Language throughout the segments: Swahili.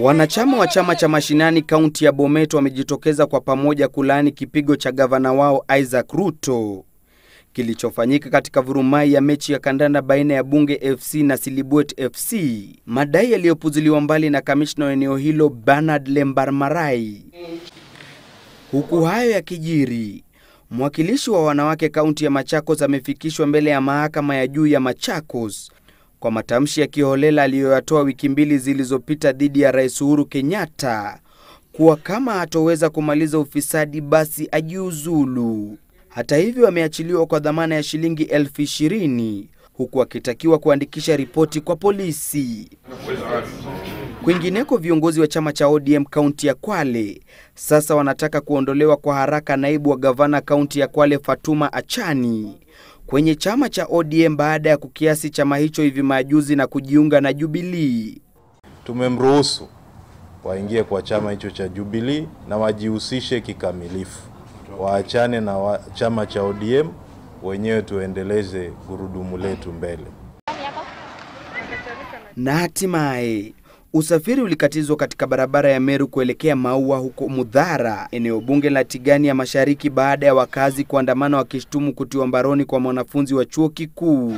Wanachama wa chama cha mashinani kaunti ya Bomet wamejitokeza kwa pamoja kulaani kipigo cha gavana wao Isaac Ruto kilichofanyika katika vurumai ya mechi ya kandanda baina ya Bunge FC na Silibwet FC, madai yaliyopuzuliwa mbali na kamishna wa eneo hilo Bernard Lembarmarai. Huku hayo yakijiri, mwakilishi wa wanawake kaunti ya Machakos amefikishwa mbele ya mahakama ya juu ya Machakos kwa matamshi ya kiholela aliyoyatoa wiki mbili zilizopita dhidi ya Rais Uhuru Kenyatta kuwa kama hatoweza kumaliza ufisadi basi ajiuzulu. Hata hivyo ameachiliwa kwa dhamana ya shilingi 20,000 huku akitakiwa kuandikisha ripoti kwa polisi. Kwingineko, viongozi wa chama cha ODM kaunti ya Kwale sasa wanataka kuondolewa kwa haraka naibu wa gavana kaunti ya Kwale Fatuma Achani kwenye chama cha ODM baada ya kukiasi chama hicho hivi majuzi na kujiunga na Jubilee. Tumemruhusu waingie kwa chama hicho cha Jubilee na wajihusishe kikamilifu. Waachane na chama cha ODM, wenyewe tuendeleze gurudumu letu mbele. Na hatimaye usafiri ulikatizwa katika barabara ya Meru kuelekea Maua huko Mudhara, eneo bunge la Tigania Mashariki, baada ya wakazi kuandamana wakishtumu kutiwa mbaroni kwa mwanafunzi wa chuo kikuu.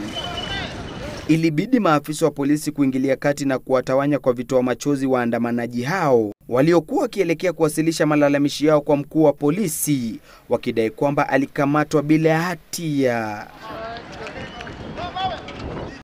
Ilibidi maafisa wa polisi kuingilia kati na kuwatawanya kwa vitoa machozi waandamanaji hao waliokuwa wakielekea kuwasilisha malalamishi yao kwa mkuu wa polisi, wakidai kwamba alikamatwa bila hatia.